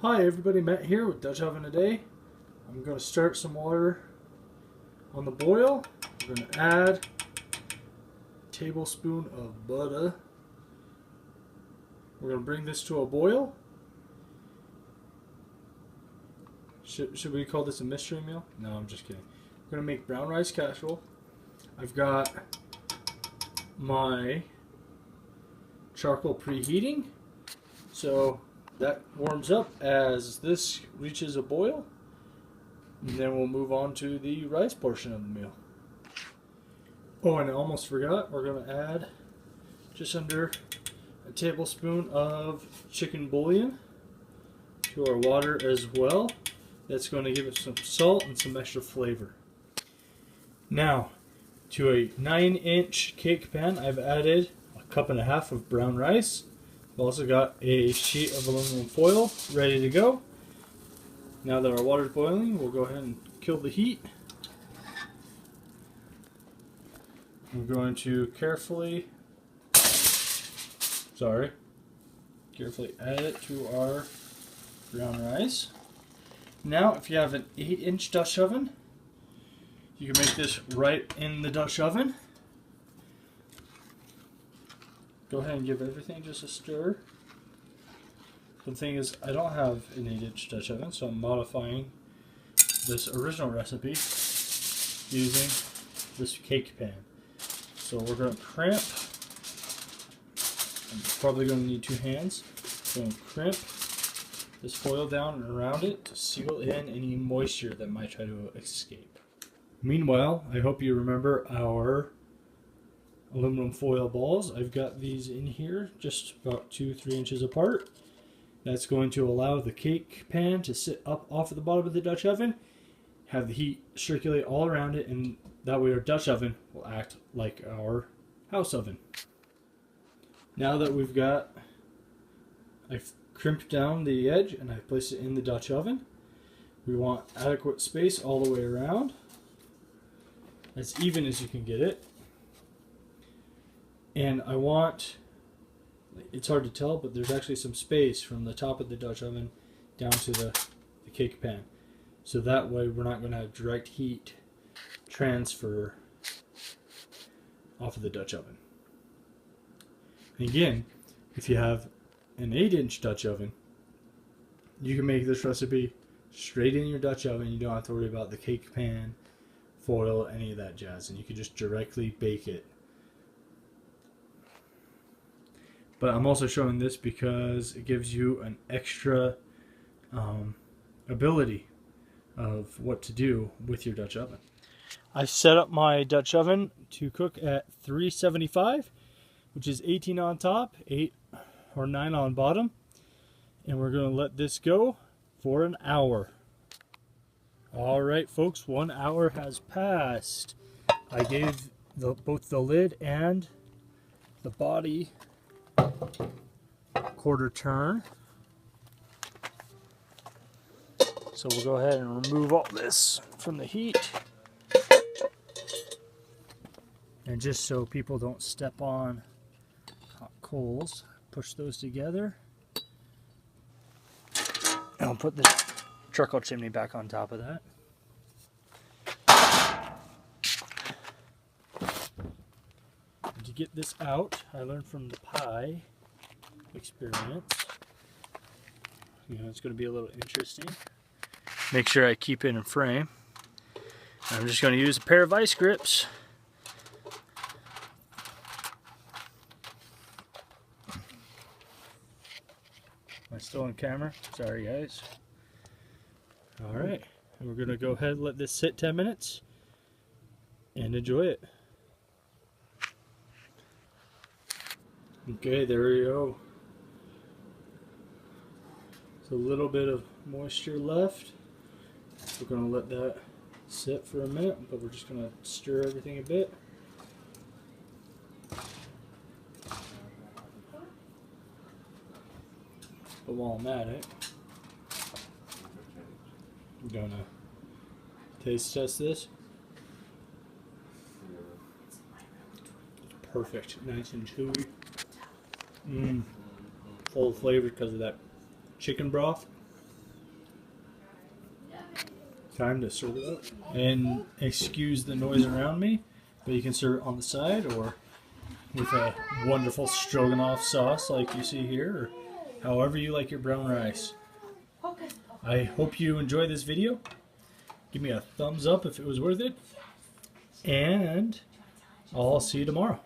Hi everybody, Matt here with Dutch Oven today. I'm going to start some water on the boil. We're going to add a tablespoon of butter. We're going to bring this to a boil. Should we call this a mystery meal? No, I'm just kidding. We're going to make brown rice casserole. I've got my charcoal preheating. So that warms up as this reaches a boil, and then we'll move on to the rice portion of the meal. Oh, and I almost forgot, we're going to add just under a tablespoon of chicken bouillon to our water as well. That's going to give it some salt and some extra flavor. Now, to a 9-inch cake pan, I've added a cup and a half of brown rice. I've also got a sheet of aluminum foil ready to go. Now that our water is boiling, we'll go ahead and kill the heat. I'm going to carefully add it to our brown rice. Now, if you have an 8-inch Dutch oven, you can make this right in the Dutch oven. Go ahead and give everything just a stir. The thing is, I don't have an 8-inch Dutch oven, so I'm modifying this original recipe using this cake pan. So we're going to crimp. I'm probably going to need 2 hands. Going to crimp this foil down and around it to seal in any moisture that might try to escape. Meanwhile, I hope you remember our aluminum foil balls. I've got these in here just about 2-3 inches apart. That's going to allow the cake pan to sit up off of the bottom of the Dutch oven, have the heat circulate all around it, and that way our Dutch oven will act like our house oven. Now that I've crimped down the edge and I've placed it in the Dutch oven, we want adequate space all the way around, as even as you can get it. And I want, it's hard to tell, but there's actually some space from the top of the Dutch oven down to the cake pan. So that way we're not going to have direct heat transfer off of the Dutch oven. And again, if you have an 8-inch Dutch oven, you can make this recipe straight in your Dutch oven. You don't have to worry about the cake pan, foil, any of that jazz, and you can just directly bake it. But I'm also showing this because it gives you an extra ability of what to do with your Dutch oven. I set up my Dutch oven to cook at 375, which is 18 on top, 8 or 9 on bottom. And we're going to let this go for an hour. Alright folks, 1 hour has passed. I gave both the lid and the body quarter turn. So we'll go ahead and remove all this from the heat. And just so people don't step on hot coals, push those together. And I'll put the charcoal chimney back on top of that. And to get this out, I learned from the pie experience. You know, it's going to be a little interesting. Make sure I keep it in frame. I'm just going to use a pair of vice grips. Am I still on camera? Sorry guys. Alright, and we're going to go ahead and let this sit 10 minutes and enjoy it. Okay, there we go. There's a little bit of moisture left. We're going to let that sit for a minute, but we're just going to stir everything a bit. But while I'm at it, I'm going to taste test this. It's perfect, nice and chewy. Full of flavor because of that chicken broth. Time to serve it up. And excuse the noise around me, but you can serve it on the side or with a wonderful stroganoff sauce like you see here, or however you like your brown rice. I hope you enjoyed this video. Give me a thumbs up if it was worth it, and I'll see you tomorrow.